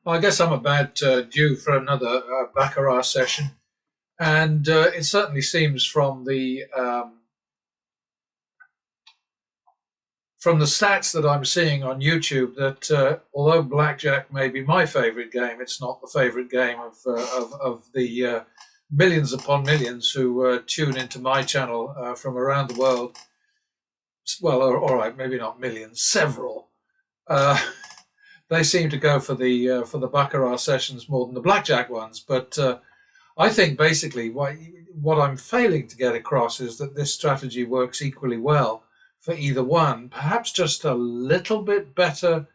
I guess I'm about due for another baccarat session, and it certainly seems from the stats that I'm seeing on YouTube that although blackjack may be my favourite game, it's not the favourite game of the millions upon millions who tune into my channel from around the world. Well, all right, maybe not millions, several. Uh, they seem to go for the baccarat sessions more than the blackjack ones, but. I think basically what I'm failing to get across is that this strategy works equally well for either one, perhaps just a little bit better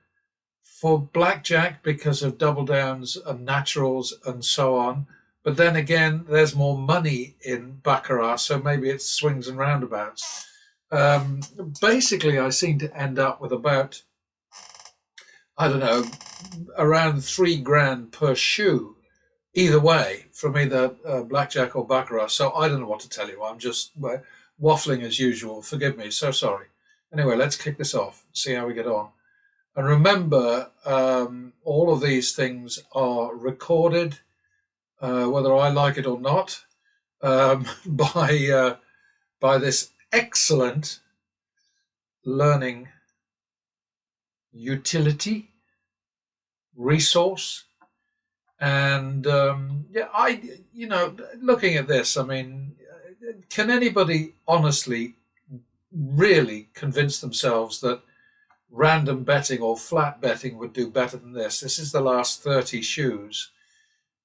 for blackjack because of double downs and naturals and so on. But then again, there's more money in baccarat, so maybe it's swings and roundabouts. Um, Basically, I seem to end up with about, I don't know, around 3 grand per shoe either way from either blackjack or baccarat. So I don't know what to tell you. I'm just waffling as usual. Forgive me. So sorry. Anyway, let's kick this off. See how we get on. And remember, all of these things are recorded, whether I like it or not, by this excellent learning utility resource. And yeah, looking at this, I mean, can anybody honestly really convince themselves that random betting or flat betting would do better than this? This is the last 30 shoes.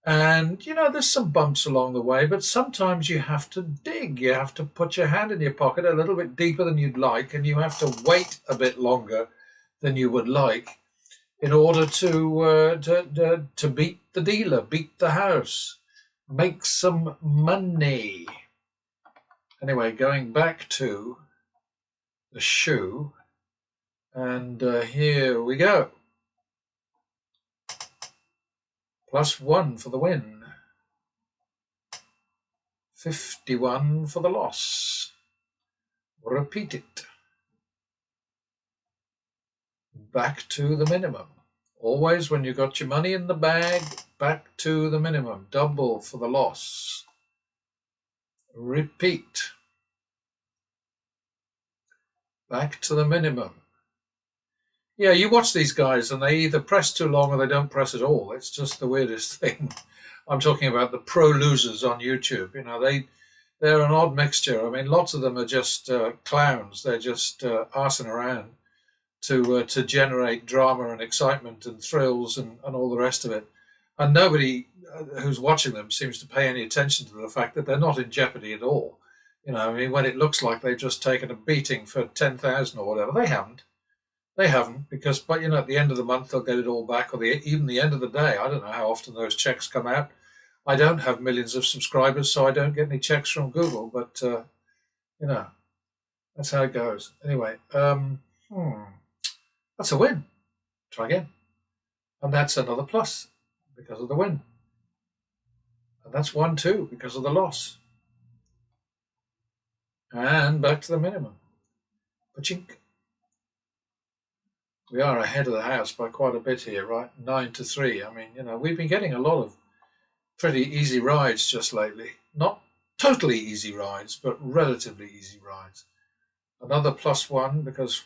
And, there's some bumps along the way, but sometimes you have to dig. You have to put your hand in your pocket a little bit deeper than you'd like, and you have to wait a bit longer than you would like in order to beat the dealer, beat the house, make some money. Anyway, going back to the shoe, and here we go. +1 for the win, 51 for the loss. Repeat it. Back to the minimum. Always when you got your money in the bag, back to the minimum. Double for the loss. Repeat. Back to the minimum. Yeah, you watch these guys and they either press too long or they don't press at all. It's just the weirdest thing. I'm talking about the pro losers on YouTube. They're an odd mixture. I mean, lots of them are just clowns. They're just arsing around to generate drama and excitement and thrills and all the rest of it. And nobody who's watching them seems to pay any attention to the fact that they're not in jeopardy at all. I mean, when it looks like they've just taken a beating for 10,000 or whatever, they haven't. They haven't because, but at the end of the month they'll get it all back, or even the end of the day. I don't know how often those checks come out. I don't have millions of subscribers, so I don't get any checks from Google. But that's how it goes. Anyway, that's a win. Try again, and that's another plus because of the win, and that's 1-2 because of the loss, and back to the minimum. Pachink. We are ahead of the house by quite a bit here, right? 9-3. I mean, we've been getting a lot of pretty easy rides just lately. Not totally easy rides, but relatively easy rides. Another +1 because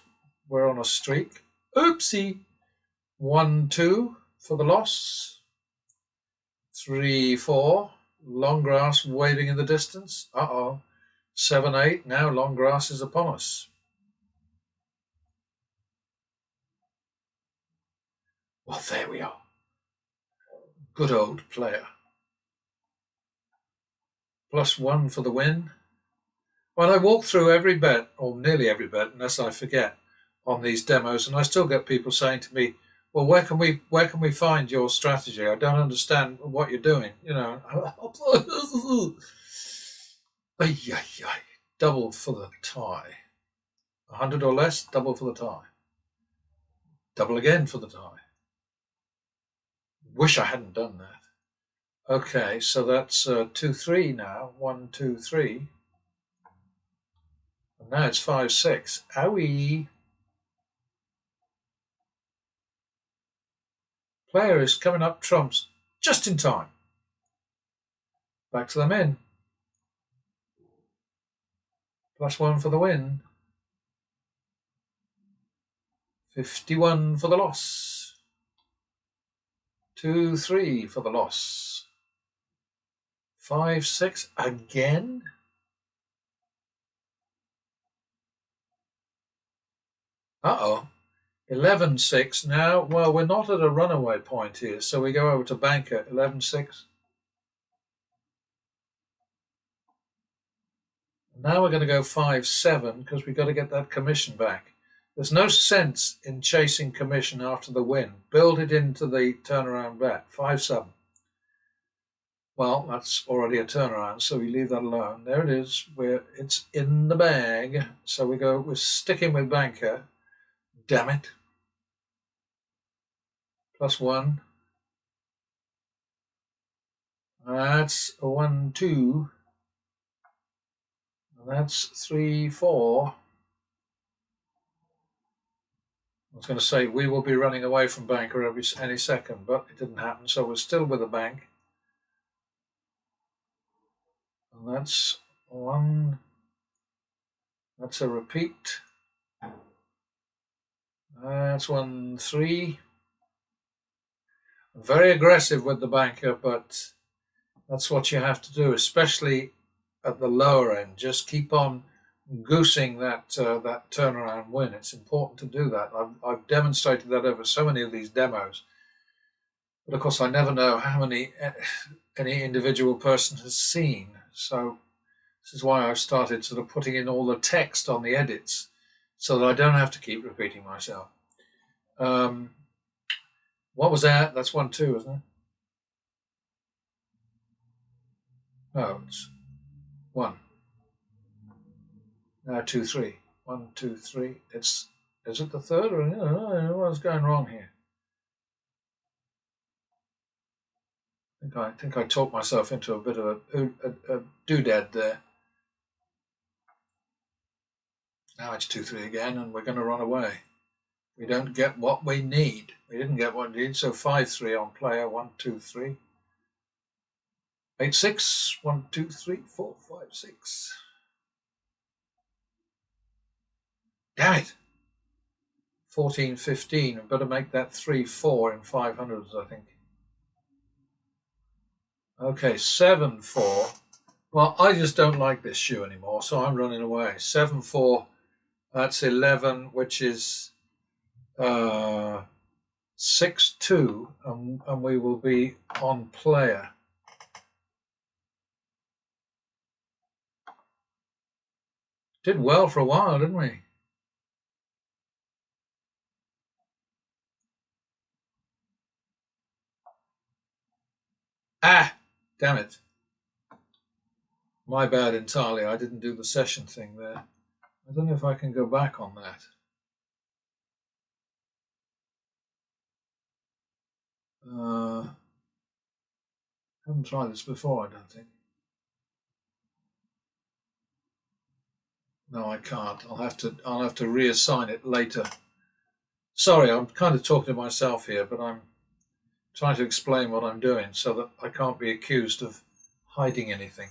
we're on a streak. Oopsie. 1-2 for the loss. 3-4. Long grass waving in the distance. 7-8. Now long grass is upon us. Well, there we are. Good old player. +1 for the win. Well, I walk through every bet, or nearly every bet, unless I forget, on these demos, and I still get people saying to me, "Well, where can we find your strategy? I don't understand what you're doing." Double for the tie. 100 or less, double for the tie. Double again for the tie. Wish I hadn't done that. Okay, so that's 2-3 now. 1-2-3. And now it's 5-6. Owie. Player is coming up trumps just in time. Back to them in. +1 for the win. 51 for the loss. 2-3 for the loss. 5-6 again. Uh-oh. 11-6 now. Well, we're not at a runaway point here, so we go over to banker. 11-6. Now we're going to go 5-7 because we've got to get that commission back. There's no sense in chasing commission after the win. Build it into the turnaround bet. 5-7. Well, that's already a turnaround, so we leave that alone. There it is. It's in the bag. So we're sticking with banker. Damn it. +1. That's a 1-2. That's 3-4. I was going to say we will be running away from banker any second, but it didn't happen, so we're still with the bank. And that's 1. That's a repeat. That's 1-3. Very aggressive with the banker, but that's what you have to do, especially at the lower end. Just keep on goosing that turnaround win. It's important to do that. I've demonstrated that over so many of these demos. But of course, I never know how many any individual person has seen. So this is why I've started sort of putting in all the text on the edits so that I don't have to keep repeating myself. What was that? That's 1-2, isn't it? No, it's 1. Now 2-3. 1, 2, 3. Is it the third or what's going wrong here? I think I talked myself into a bit of a doodad there. Now it's 2-3 again, and we're going to run away. We don't get what we need. We didn't get what we need, so 5-3 on player. 1, 2, 3. 8-6. 1, 2, 3, 4, 5, 6. Damn it. 14-15. I've got to make that 3-4 in 500s, I think. Okay, 7-4. Well, I just don't like this shoe anymore, so I'm running away. 7-4. That's 11, which is 6-2, and we will be on player. Did well for a while, didn't we? Ah, damn it. My bad entirely. I didn't do the session thing there. I don't know if I can go back on that. Haven't tried this before, I don't think. No, I can't. I'll have to reassign it later. Sorry, I'm kind of talking to myself here, but I'm trying to explain what I'm doing so that I can't be accused of hiding anything.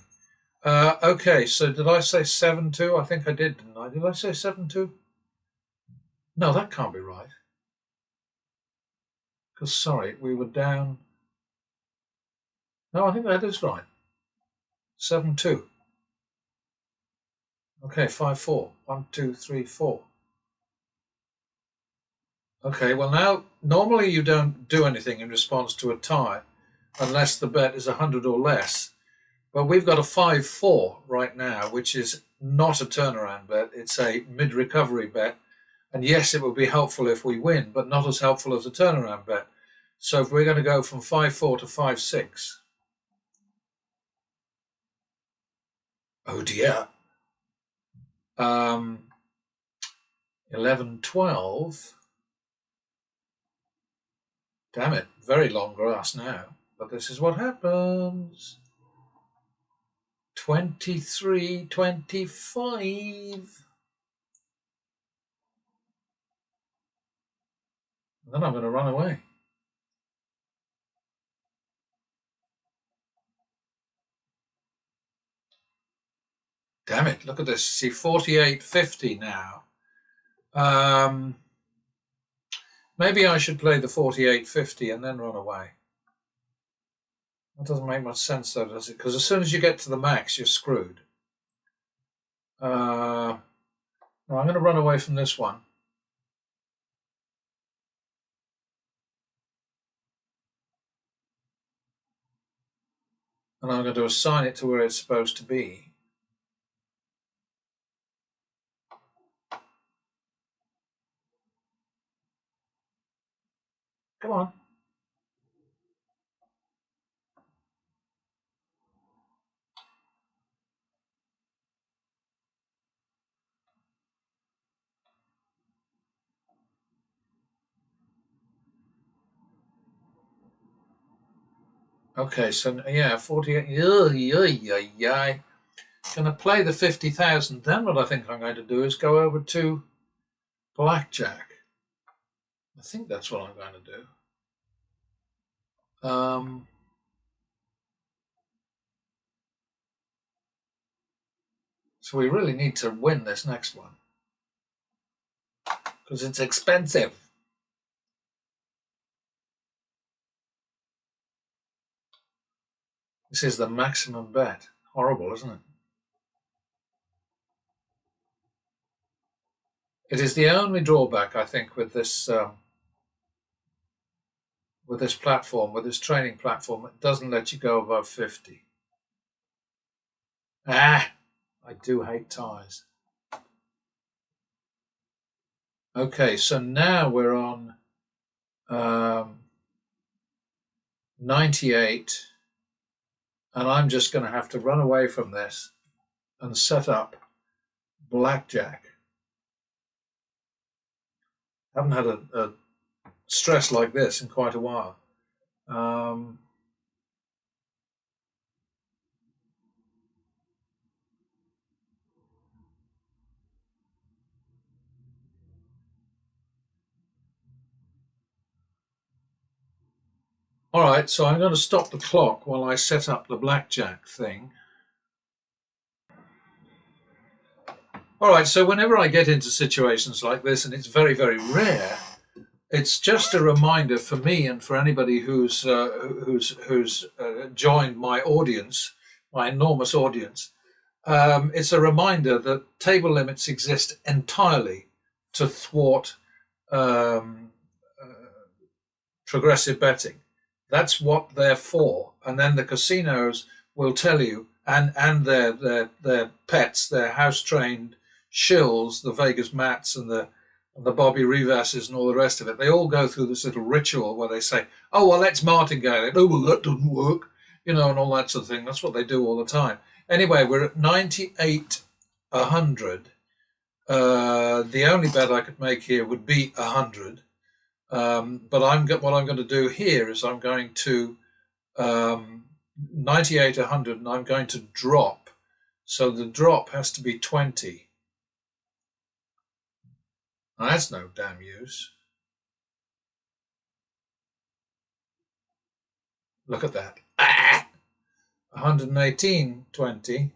Okay, so did I say 7-2? I think I did, didn't I? Did I say 7-2? No, that can't be right. Because, sorry, we were down. No, I think that is right. 7-2. Okay, 5-4. 1, 2, 3, 4. Okay, well now, normally you don't do anything in response to a tie unless the bet is 100 or less. But we've got a 5-4 right now, which is not a turnaround bet. It's a mid-recovery bet. And yes, it would be helpful if we win, but not as helpful as a turnaround bet. So if we're going to go from 5-4 to 5-6. Oh dear. 11-12. Damn it, very long grass now. But this is what happens. 23-25. And then I'm going to run away. Damn it, look at this. See, 48.50 now. Um, Maybe I should play the 48.50 and then run away. That doesn't make much sense, though, does it? Because as soon as you get to the max, you're screwed. No, I'm going to run away from this one. And I'm going to assign it to where it's supposed to be. Come on. Okay, so yeah, 48. Going to play the 50,000. Then what I think I'm going to do is go over to blackjack. I think that's what I'm going to do. So we really need to win this next one because it's expensive. This is the maximum bet. Horrible, isn't it? It is the only drawback, I think, with this platform, with this training platform. It doesn't let you go above 50. I do hate ties. Okay, so now we're on 98, and I'm just going to have to run away from this and set up blackjack. I haven't had a stress like this in quite a while. All right, so I'm going to stop the clock while I set up the blackjack thing. All right, so whenever I get into situations like this, and it's very, very rare, it's just a reminder for me and for anybody who's joined my audience, my enormous audience. It's a reminder that table limits exist entirely to thwart progressive betting. That's what they're for. And then the casinos will tell you, and their pets, their house trained shills, the Vegas Mats and the Bobby Rivases and all the rest of it. They all go through this little ritual where they say, "Oh well, let's martingale it." "Oh well, that doesn't work," and all that sort of thing. That's what they do all the time. Anyway, we're at 98, 100. The only bet I could make here would be 100. But what I'm going to do here is I'm going to 98, 100, and I'm going to drop. So the drop has to be 20. Now, that's no damn use. Look at that. 118, 20.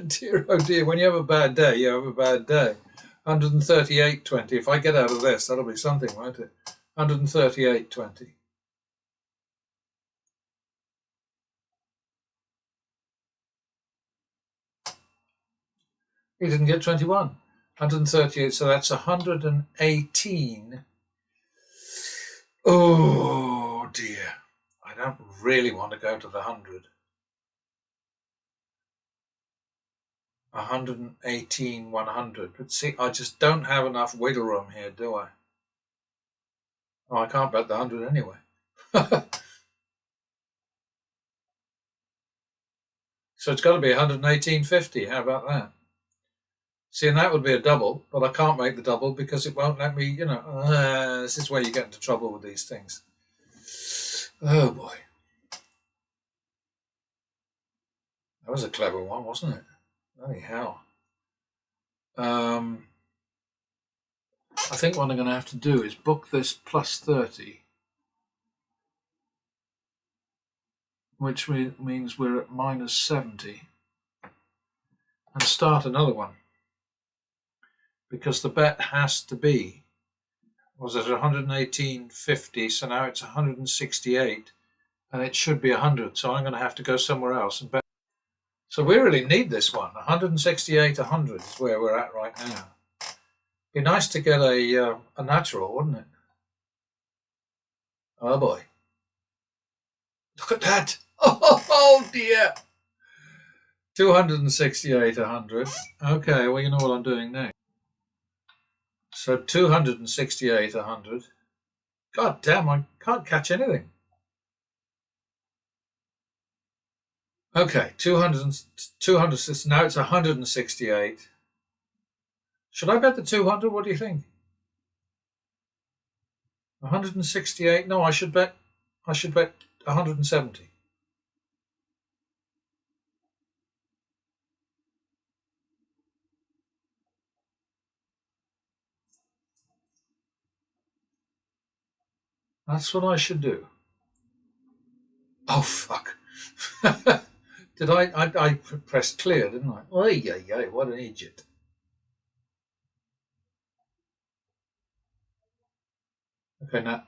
Dear, oh dear, when you have a bad day, you have a bad day. 138.20. If I get out of this, that'll be something, won't it? 138.20. He didn't get 21. 138, so that's 118. Oh dear. I don't really want to go to the 100. 118, 100. But see, I just don't have enough wiggle room here, do I? Oh, I can't bet the 100 anyway. So it's got to be 118.50. How about that? See, and that would be a double, but I can't make the double because it won't let me, this is where you get into trouble with these things. Oh boy. That was a clever one, wasn't it? Bloody hell. I think what I'm going to have to do is book this plus 30. which means we're at minus 70, and start another one, because the bet has to be, was it 118.50, so now it's 168, and it should be 100, so I'm going to have to go somewhere else and bet. So we really need this one. 168, 100 is where we're at right now. Be nice to get a natural, wouldn't it? Oh boy. Look at that. Oh dear. 268, 100. Okay, well, you know what I'm doing next. So 268, 100. God damn, I can't catch anything. Okay, 200, now it's 168. Should I bet the 200? What do you think? 168? No, I should bet 170. That's what I should do. Oh fuck. Did I pressed clear, didn't I? Oy, oy, oy, what an idiot. Okay, now.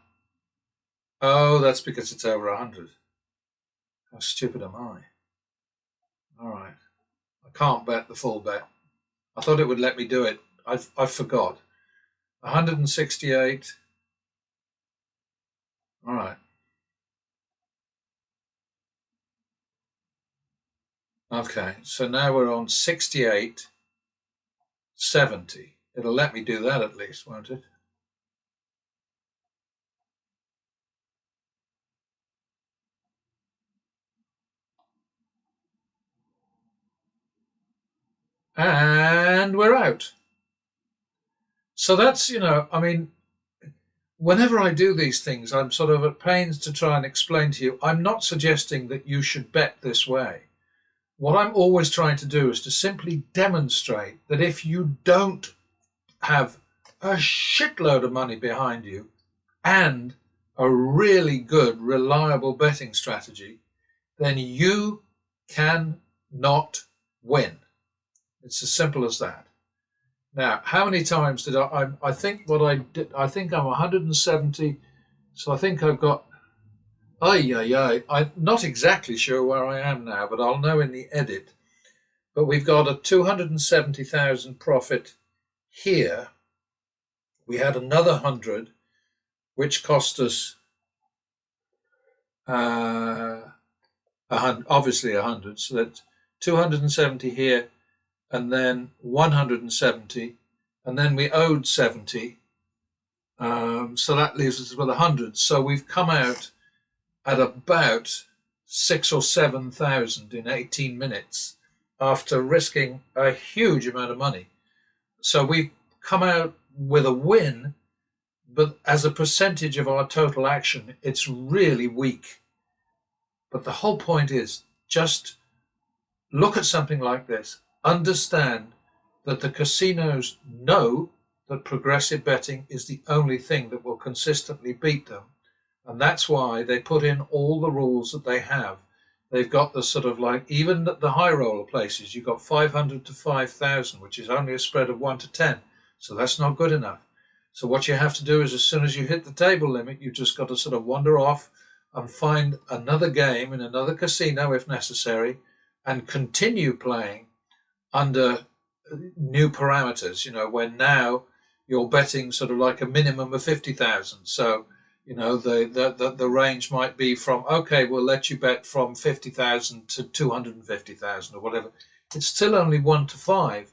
Oh, that's because it's over 100. How stupid am I? All right. I can't bet the full bet. I thought it would let me do it. I forgot. 168. All right. Okay, so now we're on 68, 70. It'll let me do that at least, won't it? And we're out. So that's, I mean, whenever I do these things, I'm sort of at pains to try and explain to you, I'm not suggesting that you should bet this way. What I'm always trying to do is to simply demonstrate that if you don't have a shitload of money behind you and a really good, reliable betting strategy, then you cannot win. It's as simple as that. Now, how many times did I think what I did, I think I'm 170, so I think I've got, I'm not exactly sure where I am now, but I'll know in the edit. But we've got a 270,000 profit here. We had another 100, which cost us obviously 100, so that's 270 here, and then 170, and then we owed 70, so that leaves us with 100. So we've come out at about 6 or 7,000 in 18 minutes after risking a huge amount of money. So we've come out with a win, but as a percentage of our total action, it's really weak. But the whole point is just look at something like this, understand that the casinos know that progressive betting is the only thing that will consistently beat them. And that's why they put in all the rules that they have. They've got the sort of like, even the high roller places, you've got 500 to 5,000, which is only a spread of 1 to 10. So that's not good enough. So what you have to do is as soon as you hit the table limit, you've just got to sort of wander off and find another game in another casino if necessary and continue playing under new parameters, when now you're betting sort of like a minimum of 50,000. So, the range might be from, okay, we'll let you bet from 50,000 to 250,000 or whatever. It's still only 1 to 5.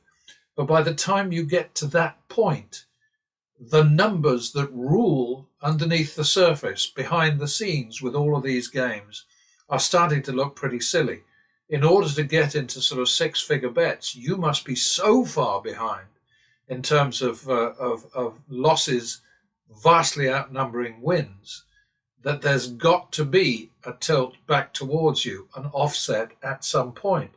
But by the time you get to that point, the numbers that rule underneath the surface, behind the scenes with all of these games, are starting to look pretty silly. In order to get into sort of 6-figure bets, you must be so far behind in terms of losses vastly outnumbering wins that there's got to be a tilt back towards you, an offset at some point.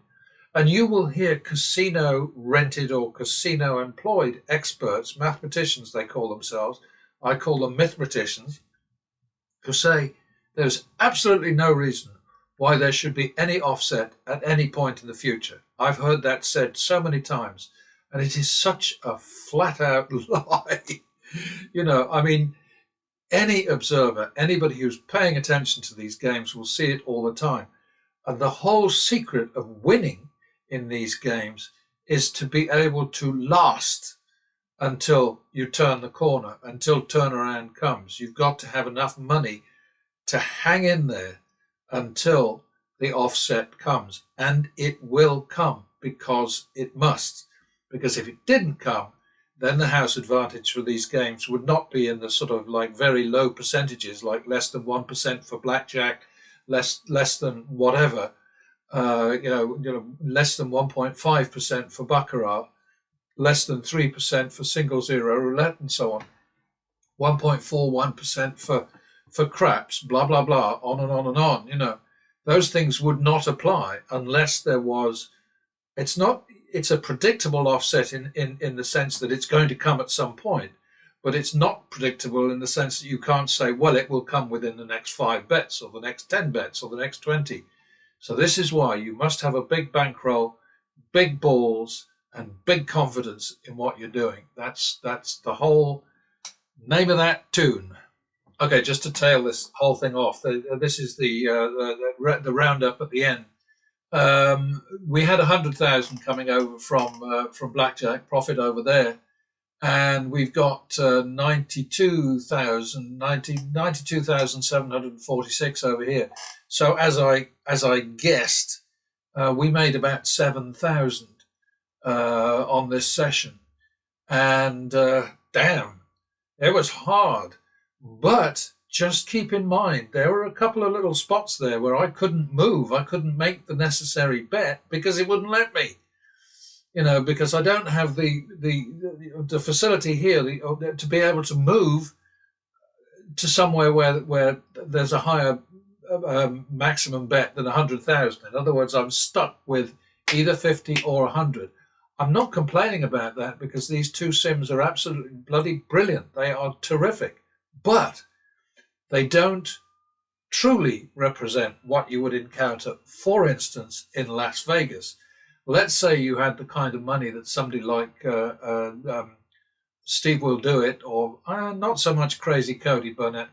And you will hear casino rented or casino employed experts, mathematicians they call themselves, I call them mythmaticians, who say there's absolutely no reason why there should be any offset at any point in the future. I've heard that said so many times, and it is such a flat out lie. I mean, any observer, anybody who's paying attention to these games will see it all the time. And the whole secret of winning in these games is to be able to last until you turn the corner, until turnaround comes. You've got to have enough money to hang in there until the offset comes. And it will come, because it must. Because if it didn't come, then the house advantage for these games would not be in the sort of like very low percentages, like less than 1% for blackjack, less than whatever, less than 1.5% for baccarat, less than 3% for single zero roulette, and so on, 1.41% for craps, blah blah blah, on and on and on. Those things would not apply unless there was. It's a predictable offset in the sense that it's going to come at some point, but it's not predictable in the sense that you can't say, well, it will come within the next 5 bets or the next 10 bets or the next 20. So this is why you must have a big bankroll, big balls, and big confidence in what you're doing. That's the whole name of that tune. Okay, just to tail this whole thing off, this is the roundup at the end. We had 100,000 coming over from blackjack profit over there, and we've got 92,746 over here. So as I guessed, we made about 7,000 on this session, and damn, it was hard. But just keep in mind, there were a couple of little spots there where I couldn't move. I couldn't make the necessary bet because it wouldn't let me. Because I don't have the facility here to be able to move to somewhere where there's a higher maximum bet than 100,000. In other words, I'm stuck with either 50 or 100. I'm not complaining about that because these two sims are absolutely bloody brilliant. They are terrific, but they don't truly represent what you would encounter, for instance, in Las Vegas. Let's say you had the kind of money that somebody like Steve Will Do It, or not so much Crazy Cody Burnett,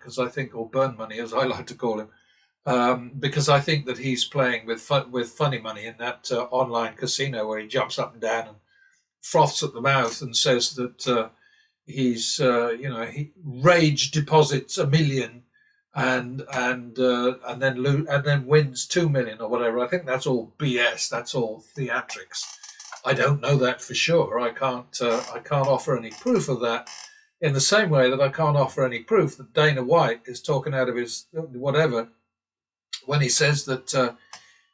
or Burn Money, as I like to call him, because I think that he's playing with funny money in that online casino where he jumps up and down and froths at the mouth and says that he rage deposits $1 million and then wins 2 million or whatever. I think that's all BS. That's all theatrics. I don't know that for sure. I can't offer any proof of that. In the same way that I can't offer any proof that Dana White is talking out of his whatever when he says that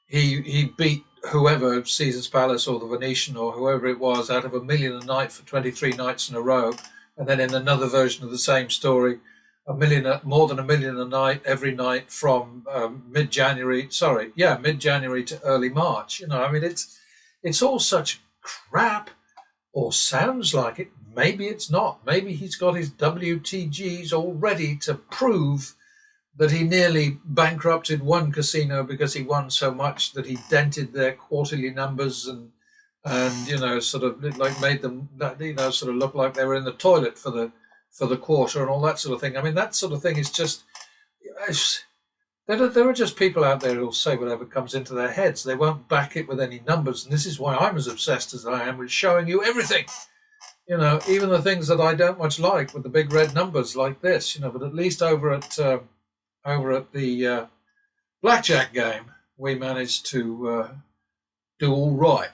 he beat whoever, Caesar's Palace or the Venetian or whoever it was, out of $1 million a night for 23 nights in a row, and then in another version of the same story, more than $1 million a night every night from mid-January to early March. It's all such crap, or sounds like it. Maybe it's not. Maybe he's got his WTGs all ready to prove that he nearly bankrupted one casino because he won so much that he dented their quarterly numbers and sort of like made them sort of look like they were in the toilet for the quarter and all that sort of thing. I mean, that sort of thing is just, there are just people out there who'll say whatever comes into their heads. They won't back it with any numbers, and this is why I'm as obsessed as I am with showing you everything. Even the things that I don't much like with the big red numbers like this. But at least over at the blackjack game, we managed to do all right.